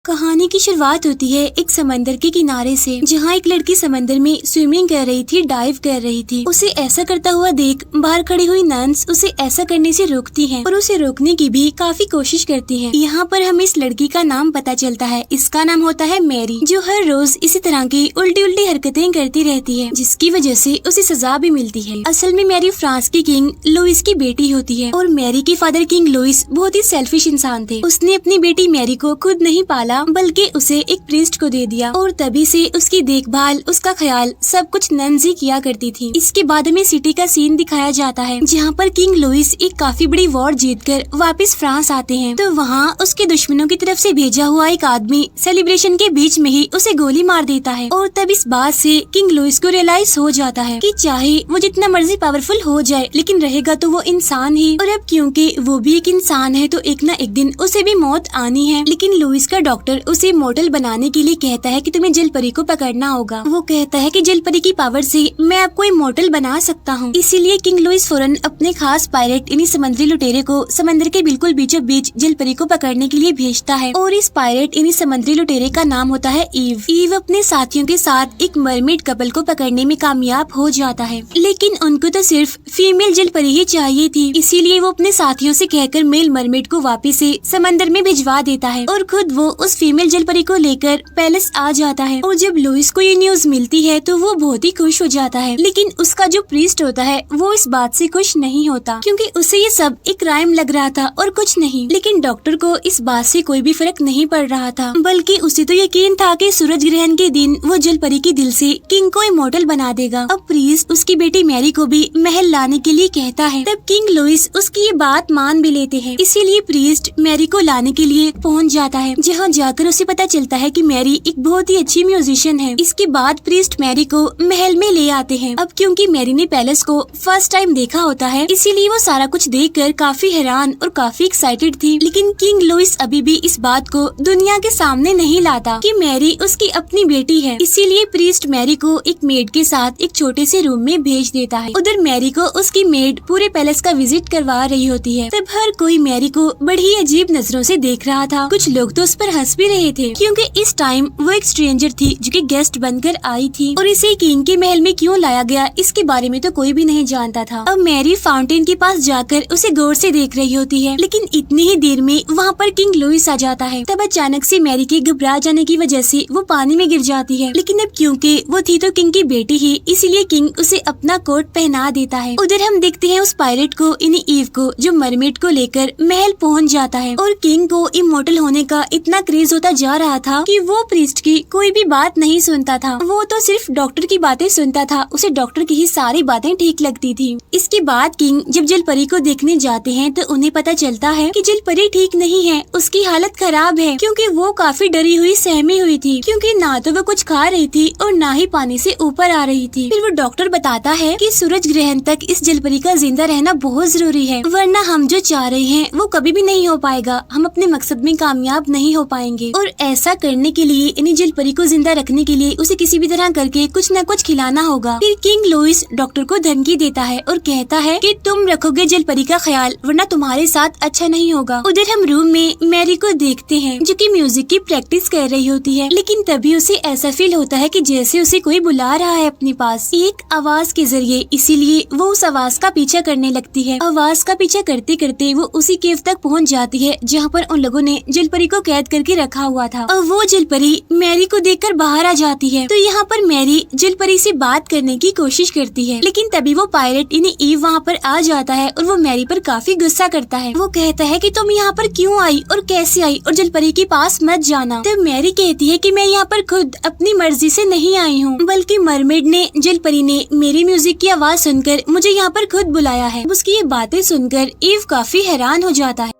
कहानी की शुरुआत होती है एक समंदर के किनारे से, जहाँ एक लड़की समंदर में स्विमिंग कर रही थी, डाइव कर रही थी। उसे ऐसा करता हुआ देख बाहर खड़ी हुई नन्स उसे ऐसा करने से रोकती हैं और उसे रोकने की भी काफी कोशिश करती हैं। यहाँ पर हमें इस लड़की का नाम पता चलता है। इसका नाम होता है मैरी, जो हर रोज इसी तरह की उल्टी उल्टी हरकतें करती रहती है, जिसकी वजह से उसे सजा भी मिलती है। असल में मैरी फ्रांस की किंग लुइस की बेटी होती है और मैरी के फादर किंग लुइस बहुत ही सेल्फिश इंसान थे। उसने अपनी बेटी मैरी को खुद नहीं पाला बल्कि उसे एक प्रीस्ट को दे दिया और तभी से उसकी देखभाल, उसका ख्याल सब कुछ नन्स ही किया करती थी। इसके बाद में सिटी का सीन दिखाया जाता है, जहाँ पर किंग लुइस एक काफी बड़ी वॉर जीतकर वापस फ्रांस आते हैं। तो वहाँ उसके दुश्मनों की तरफ से भेजा हुआ एक आदमी सेलिब्रेशन के बीच में ही उसे गोली मार देता है और तब इस बात से किंग लुइस को रियलाइज हो जाता है कि चाहे वो जितना मर्जी पावरफुल हो जाए, लेकिन रहेगा तो वो इंसान ही। और अब क्योंकि वो भी एक इंसान है तो एक न एक दिन उसे भी मौत आनी है। लेकिन लुइस का डॉक्टर उसे मॉडल बनाने के लिए कहता है कि तुम्हें जल परी को पकड़ना होगा। वो कहता है कि जल परी की पावर से मैं आपको इमॉर्टल बना सकता हूँ। इसीलिए किंग लुइस फौरन अपने खास पायलट यानी समुद्री लुटेरे को समंदर के बिल्कुल बीचों बीच जल परी को पकड़ने के लिए भेजता है और इस पायलट यानी समुद्री लुटेरे का नाम होता है ईव। ईव अपने साथियों के साथ एक मरमेड कपल को पकड़ने में कामयाब हो जाता है, लेकिन उनको तो सिर्फ फीमेल जल परी ही चाहिए थी। इसीलिए वो अपने साथियों से कहकर मेल मरमेड को वापिस से समंदर में भिजवा देता है और खुद वो उस फीमेल जल परी को लेकर पैलेस आ जाता है। और जब लुइस को ये न्यूज मिलती है तो वो बहुत ही खुश हो जाता है, लेकिन उसका जो प्रीस्ट होता है वो इस बात से खुश नहीं होता, क्योंकि उसे ये सब एक क्राइम लग रहा था और कुछ नहीं। लेकिन डॉक्टर को इस बात से कोई भी फर्क नहीं पड़ रहा था, बल्कि उसे तो यकीन था कि सूरज ग्रहण के दिन वो जल परी के दिल से किंग को इमॉर्टल बना देगा। अब प्रीस्ट उसकी बेटी मैरी को भी महल लाने के लिए कहता है। तब किंग लुइस उसकी ये बात मान भी लेते हैं। इसीलिए प्रीस्ट मैरी को लाने के लिए पहुँच जाता है, जहाँ जाकर उसे पता चलता है कि मैरी एक बहुत ही अच्छी म्यूजिशियन है। इसके बाद प्रीस्ट मैरी को महल में ले आते हैं। अब क्योंकि मैरी ने पैलेस को फर्स्ट टाइम देखा होता है, इसीलिए वो सारा कुछ देखकर काफी हैरान और काफी एक्साइटेड थी। लेकिन किंग लुइस अभी भी इस बात को दुनिया के सामने नहीं लाता कि मैरी उसकी अपनी बेटी है। इसीलिए प्रीस्ट मैरी को एक मेड के साथ एक छोटे से रूम में भेज देता है। उधर मैरी को उसकी मेड पूरे पैलेस का विजिट करवा रही होती है। तब हर कोई मैरी को बड़ी अजीब नजरों से देख रहा था। कुछ लोग तो उस पर हंस भी रहे थे, क्योंकि इस टाइम वो एक स्ट्रेंजर थी जो कि गेस्ट बनकर आई थी और इसे किंग के महल में क्यों लाया गया इसके बारे में तो कोई भी नहीं जानता था। अब मैरी फाउंटेन के पास जाकर उसे गौर से देख रही होती है, लेकिन इतनी ही देर में वहाँ पर किंग लुइस आ जाता है। तब अचानक से मैरी के घबरा जाने की वजह से वो पानी में गिर जाती है, लेकिन अब क्योंकि वो थी तो किंग की बेटी ही, इसीलिए किंग उसे अपना कोट पहना देता है। उधर हम देखते हैं उस पायलट को यानी ईव को, जो मरमेड को लेकर महल पहुँच जाता है और किंग को इमॉर्टल होने का इतना क्रेज होता जा रहा था कि वो प्रीस्ट की कोई भी बात नहीं सुनता था। वो तो सिर्फ डॉक्टर की बातें सुनता था, उसे डॉक्टर की ही सारी बातें ठीक लगती थी। इसके बाद किंग जब जल परी को देखने जाते हैं तो उन्हें पता चलता है कि जल परी ठीक नहीं है, उसकी हालत खराब है, क्योंकि वो काफी डरी हुई सहमी हुई थी, क्योंकि ना तो वो कुछ खा रही थी और ना ही पानी से ऊपर आ रही थी। फिर वो डॉक्टर बताता है कि सूरज ग्रहण तक इस जल परी का जिंदा रहना बहुत जरूरी है, वरना हम जो चाह रहे हैं वो कभी भी नहीं हो पाएगा, हम अपने मकसद में कामयाब नहीं हो पाएंगे। और ऐसा करने के लिए यानी जल परी को जिंदा रखने के लिए उसे किसी भी तरह करके कुछ न कुछ खिलाना होगा। फिर किंग लुइस डॉक्टर को धमकी देता है और कहता है कि तुम रखोगे जल परी का ख्याल, वरना तुम्हारे साथ अच्छा नहीं होगा। उधर हम रूम में मैरी को देखते हैं जो कि म्यूजिक की प्रैक्टिस कर रही होती है, लेकिन तभी उसे ऐसा फील होता है कि जैसे उसे कोई बुला रहा है अपने पास एक आवाज के जरिए। इसीलिए वो उस आवाज का पीछा करने लगती है। आवाज का पीछा करते करते वो उसी केव तक पहुँच जाती है जहाँ पर उन लोगों ने जल परी को कैद करके रखा हुआ था। और वो जल परी मैरी को देखकर बाहर आ जाती है। तो यहाँ पर मैरी जल परी से बात करने की कोशिश करती है, लेकिन तभी वो पायलट यानी ईव वहाँ पर आ जाता है और वो मैरी पर काफी गुस्सा करता है। वो कहता है कि तुम यहाँ पर क्यों आई और कैसे आई और जल परी के पास मत जाना। तो मैरी कहती है कि मैं यहाँ पर खुद अपनी मर्जी से नहीं आई हूँ, बल्कि मरमेड ने जल परी ने मेरी म्यूजिक की आवाज सुनकर मुझे यहाँ पर खुद बुलाया है। उसकी ये बातें सुनकर ईव काफी हैरान हो जाता है।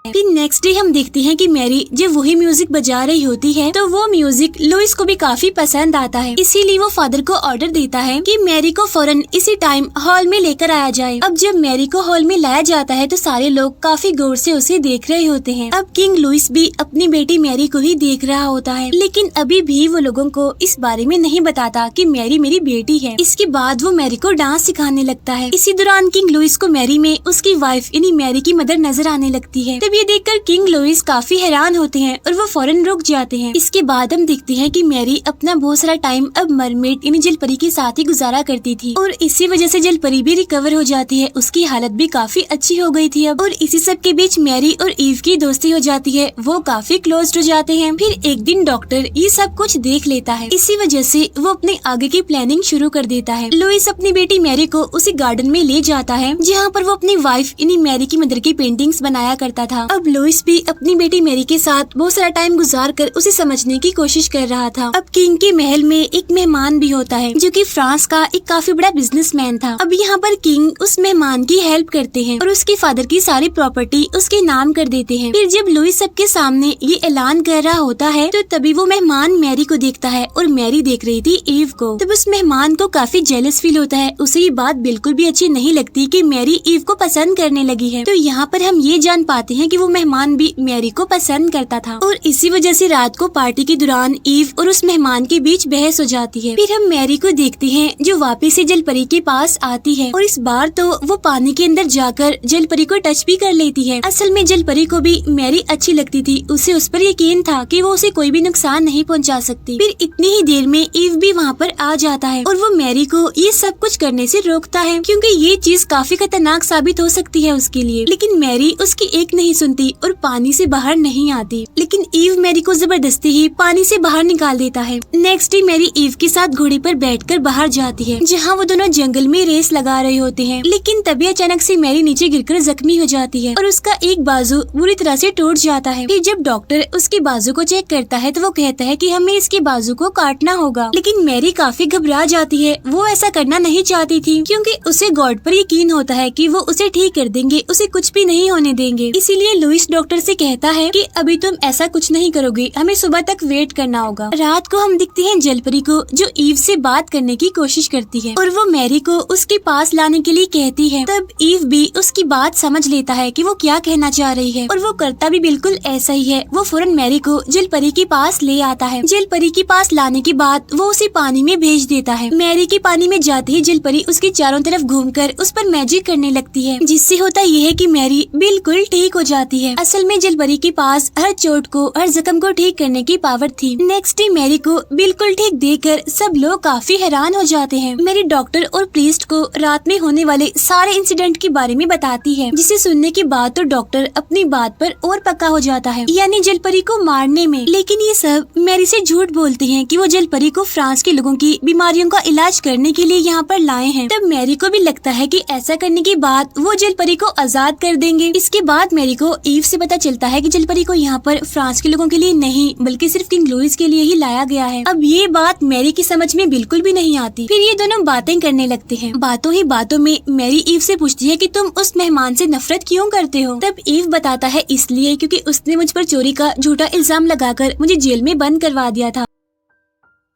फिर नेक्स्ट डे हम देखते हैं कि मैरी जब वही म्यूजिक बजा रही होती है तो वो म्यूजिक लुइस को भी काफी पसंद आता है। इसीलिए वो फादर को ऑर्डर देता है कि मैरी को फौरन इसी टाइम हॉल में लेकर आया जाए। अब जब मैरी को हॉल में लाया जाता है तो सारे लोग काफी गौर से उसे देख रहे होते हैं। अब किंग लुइस भी अपनी बेटी मैरी को ही देख रहा होता है, लेकिन अभी भी वो लोगों को इस बारे में नहीं बताता कि मैरी मेरी बेटी है। इसके बाद वो मैरी को डांस सिखाने लगता है। इसी दौरान किंग लुइस को मैरी में उसकी वाइफ यानी मैरी की मदर नजर आने लगती है। तब ये देखकर किंग लुइस काफी हैरान होते हैं और वो फौरन रुक जाते हैं। इसके बाद हम देखते हैं कि मैरी अपना बहुत सारा टाइम अब मरमेड यानी जल परी के साथ ही गुजारा करती थी और इसी वजह से जल परी भी रिकवर हो जाती है। उसकी हालत भी काफी अच्छी हो गई थी अब। और इसी सब के बीच मैरी और ईव की दोस्ती हो जाती है, वो काफी क्लोज हो जाते हैं। फिर एक दिन डॉक्टर ये सब कुछ देख लेता है, इसी वजह से वो अपने आगे की प्लानिंग शुरू कर देता है। लुइस अपनी बेटी मैरी को उसी गार्डन में ले जाता है जहाँ पर वो अपनी वाइफ यानी मैरी की मदर की पेंटिंग्स बनाया करता था। अब लुइस भी अपनी बेटी मैरी के साथ बहुत सारा टाइम गुजार कर उसे समझने की कोशिश कर रहा था। अब किंग के महल में एक मेहमान भी होता है जो कि फ्रांस का एक काफी बड़ा बिजनेसमैन था। अब यहाँ पर किंग उस मेहमान की हेल्प करते हैं और उसके फादर की सारी प्रॉपर्टी उसके नाम कर देते हैं। फिर जब लुइस सबके सामने ये ऐलान कर रहा होता है तो तभी वो मेहमान मैरी को देखता है और मैरी देख रही थी ईव को। तब उस मेहमान को काफी जेलस फील होता है, उसे ये बात बिल्कुल भी अच्छी नहीं लगती कि मैरी ईव को पसंद करने लगी है। तो यहाँ पर हम ये जान पाते हैं कि वो मेहमान भी मैरी को पसंद करता था और इसी वजह से रात को पार्टी के दौरान ईव और उस मेहमान के बीच बहस हो जाती है। फिर हम मैरी को देखते हैं जो वापस से जलपरी के पास आती है और इस बार तो वो पानी के अंदर जाकर जलपरी को टच भी कर लेती है। असल में जलपरी को भी मैरी अच्छी लगती थी, उसे उस पर यकीन था कि वो उसे कोई भी नुकसान नहीं पहुंचा सकती। फिर इतनी ही देर में ईव भी वहाँ पर आ जाता है और वो मैरी को ये सब कुछ करने से रोकता है क्योंकि ये चीज काफी खतरनाक साबित हो सकती है उसके लिए। लेकिन मैरी उसकी एक नहीं सुनती और पानी से बाहर नहीं आती। लेकिन ईव मैरी को जबरदस्ती ही पानी से बाहर निकाल देता है। नेक्स्ट डे मैरी ईव के साथ घोड़े पर बैठकर बाहर जाती है जहाँ वो दोनों जंगल में रेस लगा रहे होते हैं। लेकिन तभी अचानक से मैरी नीचे गिरकर जख्मी हो जाती है और उसका एक बाजू बुरी तरह से टूट जाता है। फिर जब डॉक्टर उसके बाजू को चेक करता है तो वो कहता है कि हमें इसके बाजू को काटना होगा। लेकिन मैरी काफी घबरा जाती है, वो ऐसा करना नहीं चाहती थी क्योंकि उसे गॉड पर यकीन होता है कि वो उसे ठीक कर देंगे, उसे कुछ भी नहीं होने देंगे। इसीलिए लुइस डॉक्टर से कहता है कि अभी तुम ऐसा कुछ नहीं करोगे, हमें सुबह तक वेट करना होगा। रात को हम दिखते हैं जलपरी को जो ईव से बात करने की कोशिश करती है और वो मैरी को उसके पास लाने के लिए कहती है। तब ईव भी उसकी बात समझ लेता है कि वो क्या कहना चाह रही है और वो करता भी बिल्कुल ऐसा ही है। वो फौरन मैरी को जलपरी के पास ले आता है। जलपरी के पास लाने के बाद वो उसे पानी में भेज देता है। मैरी के पानी में जाते ही जलपरी उसके चारों तरफ घूमकर उस पर मैजिक करने लगती है जिससे होता यह है कि मैरी बिल्कुल ठीक हो जाती है। असल में जलपरी के पास हर चोट को, हर जख्म को ठीक करने की पावर थी। नेक्स्ट डे मैरी को बिल्कुल ठीक देखकर सब लोग काफी हैरान हो जाते हैं। मैरी डॉक्टर और प्रीस्ट को रात में होने वाले सारे इंसिडेंट के बारे में बताती है जिसे सुनने के बाद तो डॉक्टर अपनी बात पर और पक्का हो जाता है, यानी जलपरी को मारने में। लेकिन ये सब मैरी से झूठ बोलते हैं कि वो जलपरी को फ्रांस के लोगों की बीमारियों का इलाज करने के लिए यहाँ पर लाए हैं। तब मैरी को भी लगता है कि ऐसा करने के बाद वो जलपरी को आजाद कर देंगे। इसके बाद मैरी को ईव से पता चलता है कि जलपरी को यहाँ पर फ्रांस के लोगों के लिए नहीं बल्कि सिर्फ किंग लुइस के लिए ही लाया गया है। अब ये बात मैरी की समझ में बिल्कुल भी नहीं आती। फिर ये दोनों बातें करने लगते हैं। बातों ही बातों में मैरी ईव से पूछती है कि तुम उस मेहमान से नफरत क्यों करते हो। तब ईव बताता है इसलिए क्योंकि उसने मुझ पर चोरी का झूठा इल्जाम लगाकर मुझे जेल में बंद करवा दिया था।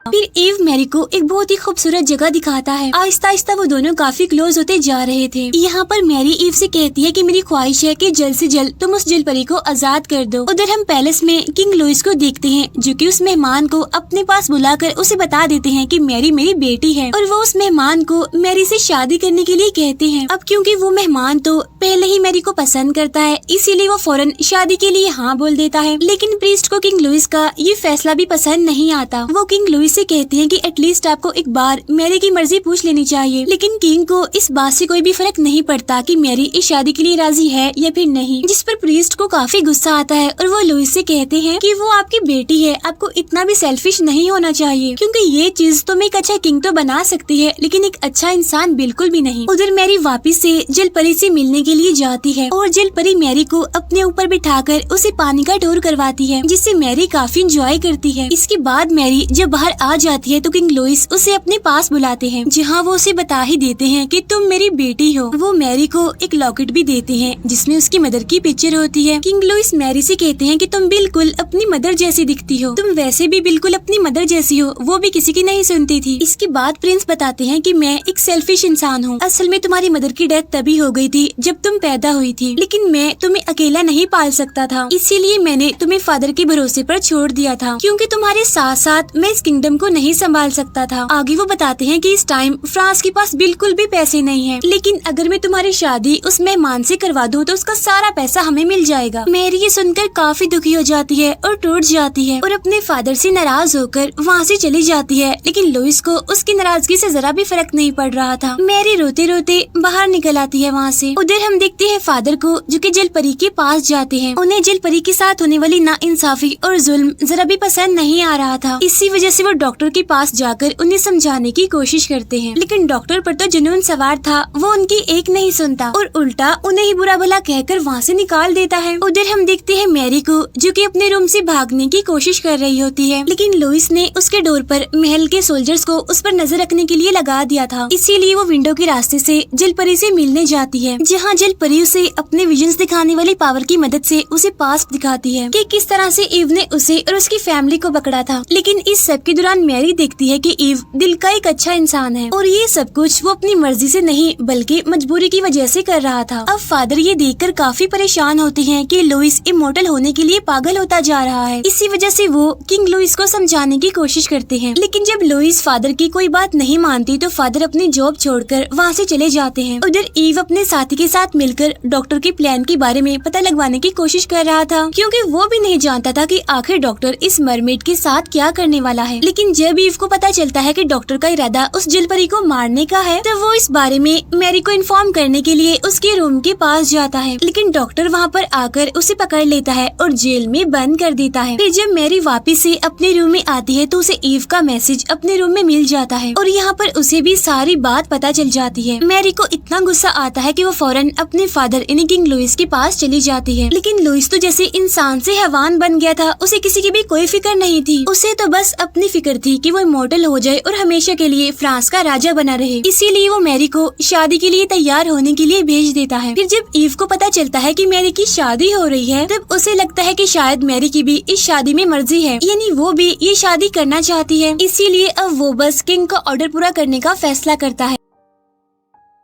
फिर ईव मैरी को एक बहुत ही खूबसूरत जगह दिखाता है। आहिस्ता आहिस्ता वो दोनों काफी क्लोज होते जा रहे थे। यहाँ पर मैरी ईव से कहती है कि मेरी ख्वाहिश है कि जल्द से जल्द तुम उस जलपरी को आजाद कर दो। उधर हम पैलेस में किंग लुइस को देखते हैं जो कि उस मेहमान को अपने पास बुलाकर उसे बता देते हैं कि मैरी मेरी बेटी है और वो उस मेहमान को मैरी से शादी करने के लिए कहते हैं। अब क्योंकि वो मेहमान तो पहले ही मैरी को पसंद करता है इसीलिए वो फौरन शादी के लिए हाँ बोल देता है। लेकिन प्रीस्ट को किंग लुइस का ये फैसला भी पसंद नहीं आता। वो किंग लुइस से कहते हैं कि एटलीस्ट आपको एक बार मैरी की मर्जी पूछ लेनी चाहिए। लेकिन किंग को इस बात से कोई भी फर्क नहीं पड़ता कि मैरी इस शादी के लिए राजी है या फिर नहीं, जिस पर प्रीस्ट को काफी गुस्सा आता है और वो लुइस से कहते हैं कि वो आपकी बेटी है, आपको इतना भी सेल्फिश नहीं होना चाहिए क्योंकि ये चीज तुम एक अच्छा किंग तो बना सकती है लेकिन एक अच्छा इंसान बिल्कुल भी नहीं। उधर मैरी वापिस से जलपरी से मिलने के लिए जाती है और जलपरी मैरी को अपने ऊपर बिठाकर उसे पानी का टूर करवाती है जिससे मैरी काफी इंजॉय करती है। इसके बाद मैरी जब बाहर आ जाती है तो किंग लुइस उसे अपने पास बुलाते हैं जहाँ वो उसे बता ही देते हैं कि तुम मेरी बेटी हो। वो मैरी को एक लॉकेट भी देते हैं जिसमें उसकी मदर की पिक्चर होती है। किंग लुइस मैरी से कहते हैं कि तुम बिल्कुल अपनी मदर जैसी दिखती हो, तुम वैसे भी बिल्कुल अपनी मदर जैसी हो। वो भी किसी की नहीं सुनती थी। इसके बाद प्रिंस बताते हैं कि मैं एक सेल्फिश इंसान हूँ। असल में तुम्हारी मदर की डेथ तभी हो गई थी जब तुम पैदा हुई थी, लेकिन मैं तुम्हें अकेला नहीं पाल सकता था, इसीलिए मैंने तुम्हें फादर के भरोसे पर छोड़ दिया था क्योंकि तुम्हारे साथ साथ मैं इस किंगडम रकम को नहीं संभाल सकता था। आगे वो बताते हैं कि इस टाइम फ्रांस के पास बिल्कुल भी पैसे नहीं है, लेकिन अगर मैं तुम्हारी शादी उस मेहमान से करवा दूं तो उसका सारा पैसा हमें मिल जाएगा। मैरी ये सुनकर काफी दुखी हो जाती है और टूट जाती है और अपने फादर से नाराज होकर वहाँ से चली जाती है। लेकिन लुइस को उसकी नाराजगी से जरा भी फर्क नहीं पड़ रहा था। मैरी रोते रोते बाहर निकल आती है वहाँ से। उधर हम देखते हैं फादर को जो कि जलपरी के पास जाते हैं। उन्हें जलपरी के साथ होने वाली नाइंसाफी और जुल्म जरा भी पसंद नहीं आ रहा था। इसी वजह से वो डॉक्टर के पास जाकर उन्हें समझाने की कोशिश करते हैं, लेकिन डॉक्टर पर तो जुनून सवार था, वो उनकी एक नहीं सुनता और उल्टा उन्हें ही बुरा भला कहकर वहाँ से निकाल देता है। उधर हम देखते हैं मैरी को जो कि अपने रूम से भागने की कोशिश कर रही होती है, लेकिन लुइस ने उसके डोर पर महल के सोल्जर्स को उस पर नजर रखने के लिए लगा दिया था। इसीलिए वो विंडो के रास्ते से जलपरी से मिलने जाती है, जहाँ जलपरी उसे अपने विजन्स दिखाने वाली पावर की मदद से उसे पास्ट दिखाती है कि किस तरह से ईव ने उसे और उसकी फैमिली को पकड़ा था। लेकिन इस सब के दौरान मैरी देखती है कि ईव दिल का एक अच्छा इंसान है और ये सब कुछ वो अपनी मर्जी से नहीं बल्कि मजबूरी की वजह से कर रहा था। अब फादर ये देखकर काफी परेशान होते हैं कि लुइस इमोर्टल होने के लिए पागल होता जा रहा है। इसी वजह से वो किंग लुइस को समझाने की कोशिश करते हैं, लेकिन जब लुइस फादर की कोई बात नहीं मानती तो फादर अपनी जॉब छोड़कर वहाँ से चले जाते हैं। उधर ईव अपने साथी के साथ मिलकर डॉक्टर के प्लान के बारे में पता लगवाने की कोशिश कर रहा था, क्योंकि वो भी नहीं जानता था कि आखिर डॉक्टर इस मरमेड के साथ क्या करने वाला है। लेकिन जब ईव को पता चलता है कि डॉक्टर का इरादा उस जलपरी को मारने का है, तो वो इस बारे में मैरी को इन्फॉर्म करने के लिए उसके रूम के पास जाता है, लेकिन डॉक्टर वहाँ पर आकर उसे पकड़ लेता है और जेल में बंद कर देता है। फिर जब मैरी वापस से अपने रूम में आती है तो उसे ईव का मैसेज अपने रूम में मिल जाता है और यहाँ पर उसे भी सारी बात पता चल जाती है। मैरी को इतना गुस्सा आता है कि वो फौरन अपने फादर यानी किंग लुइस के पास चली जाती है, लेकिन लुइस तो जैसे इंसान से हैवान बन गया था, उसे किसी की भी कोई फिक्र नहीं थी। उसे तो बस अपनी फिक्र थी कि वो इमॉर्टल हो जाए और हमेशा के लिए फ्रांस का राजा बना रहे। इसीलिए वो मैरी को शादी के लिए तैयार होने के लिए भेज देता है। फिर जब ईव को पता चलता है कि मैरी की शादी हो रही है, तब उसे लगता है कि शायद मैरी की भी इस शादी में मर्जी है, यानी वो भी ये शादी करना चाहती है। इसीलिए अब वो बस किंग का ऑर्डर पूरा करने का फैसला करता है।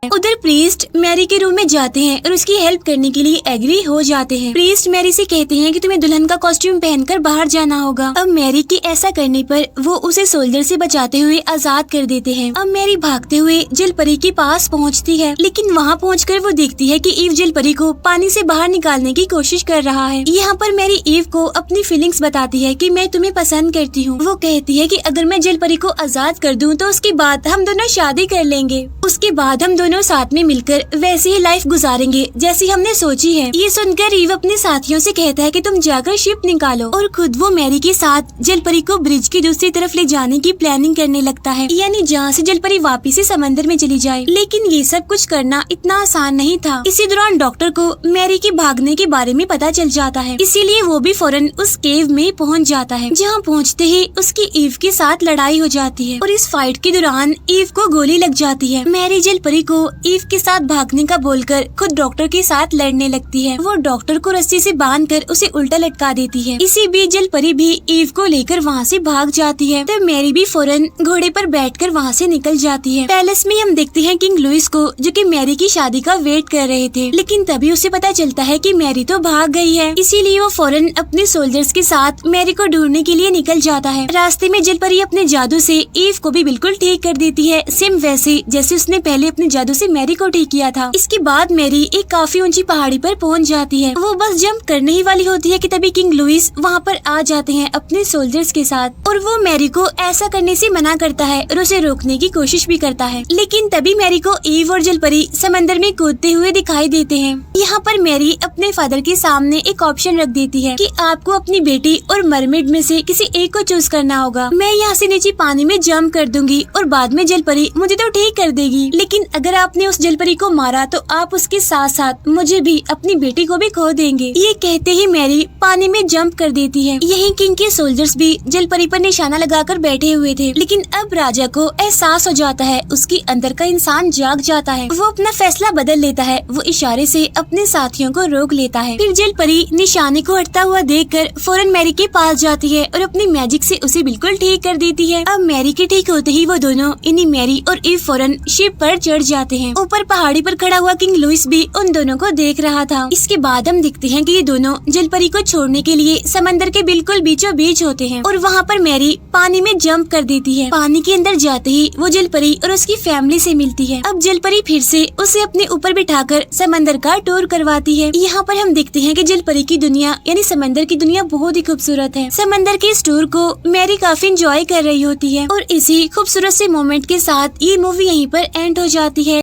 उधर प्रीस्ट मैरी के रूम में जाते हैं और उसकी हेल्प करने के लिए एग्री हो जाते हैं। प्रीस्ट मैरी से कहते हैं कि तुम्हें दुल्हन का कॉस्ट्यूम पहनकर बाहर जाना होगा। अब मैरी के ऐसा करने पर वो उसे सोल्जर से बचाते हुए आजाद कर देते हैं। अब मैरी भागते हुए जलपरी के पास पहुंचती है, लेकिन वहां पहुंचकर वो देखती है कि ईव जलपरी को पानी से बाहर निकालने की कोशिश कर रहा है। यहाँ पर मैरी ईव को अपनी फीलिंग्स बताती है कि मैं तुम्हें पसंद करती हूँ। वो कहती है कि अगर मैं जलपरी को आजाद कर दूँ तो उसके बाद हम दोनों शादी कर लेंगे, उसके बाद हम दोनों साथ में मिलकर वैसी ही लाइफ गुजारेंगे जैसी हमने सोची है। ये सुनकर ईव अपने साथियों से कहता है कि तुम जाकर शिप निकालो और खुद वो मैरी के साथ जलपरी को ब्रिज की दूसरी तरफ ले जाने की प्लानिंग करने लगता है, यानी जहाँ से जलपरी वापिस से समंदर में चली जाए। लेकिन ये सब कुछ करना इतना आसान नहीं था। इसी दौरान डॉक्टर को मैरी के भागने के बारे में पता चल जाता है, इसीलिए वो भी फौरन उस केव में पहुँच जाता है, जहाँ पहुँचते ही उसकी ईव के साथ लड़ाई हो जाती है और इस फाइट के दौरान ईव को गोली लग जाती है। मैरी जलपरी को ईव के साथ भागने का बोलकर खुद डॉक्टर के साथ लड़ने लगती है। वो डॉक्टर को रस्सी से बांधकर उसे उल्टा लटका देती है। इसी बीच जलपरी भी ईव को लेकर वहाँ से भाग जाती है। तब मैरी भी फौरन घोड़े पर बैठकर वहाँ से निकल जाती है। पैलेस में हम देखते हैं किंग लुइस को जो कि मैरी की शादी का वेट कर रहे थे, लेकिन तभी उसे पता चलता है कि मैरी तो भाग गई है। इसीलिए वो फौरन अपने सोल्जर्स के साथ मैरी को ढूंढने के लिए निकल जाता है। रास्ते में जलपरी अपने जादू से ईव को भी बिल्कुल ठीक कर देती है, सेम वैसे जैसे उसने पहले अपने जादू से मैरी को ठीक किया था। इसके बाद मैरी एक काफी ऊंची पहाड़ी पर पहुंच जाती है। वो बस जंप करने ही वाली होती है कि तभी किंग लुइस वहाँ पर आ जाते हैं अपने सोल्जर्स के साथ और वो मैरी को ऐसा करने से मना करता है और उसे रोकने की कोशिश भी करता है। लेकिन तभी मैरी को ईव और जलपरी समंदर में कूदते हुए दिखाई देते हैं। यहाँ पर मैरी अपने फादर के सामने एक ऑप्शन रख देती है कि आपको अपनी बेटी और मरमेड में से किसी एक को चूज करना होगा। मैं यहाँ से नीचे पानी में जंप कर दूंगी और बाद में जलपरी मुझे तो ठीक कर देगी, लेकिन अगर आपने उस जलपरी को मारा तो आप उसके साथ साथ मुझे भी, अपनी बेटी को भी खो देंगे। ये कहते ही मैरी पानी में जंप कर देती है। यहीं किंग के सोल्जर्स भी जलपरी पर निशाना लगाकर बैठे हुए थे, लेकिन अब राजा को एहसास हो जाता है, उसके अंदर का इंसान जाग जाता है। वो अपना फैसला बदल लेता है। वो इशारे से अपने साथियों को रोक लेता है। फिर जलपरी निशाने को हटता हुआ देखकर फौरन मैरी के पास जाती है और अपनी मैजिक से उसे बिल्कुल ठीक कर देती है। अब मैरी के ठीक होते ही वो दोनों, यानी मैरी और ईव, फौरन शिप पर चढ़ जाते हैं। ऊपर पहाड़ी पर खड़ा हुआ किंग लुइस भी उन दोनों को देख रहा था। इसके बाद हम दिखते हैं कि ये दोनों जलपरी को छोड़ने के लिए समंदर के बिल्कुल बीचों बीच होते हैं और वहाँ पर मैरी पानी में जंप कर देती है। पानी के अंदर जाते ही वो जलपरी और उसकी फैमिली से मिलती है। अब जलपरी फिर से उसे अपने ऊपर बिठाकर समंदर का टूर करवाती है। यहाँ पर हम देखते हैं कि जलपरी की दुनिया यानी समंदर की दुनिया बहुत ही खूबसूरत है। समंदर के इस टूर को मैरी काफी एंजॉय कर रही होती है और इसी खूबसूरत से मोमेंट के साथ ये मूवी यहीं पर एंड हो जाती है।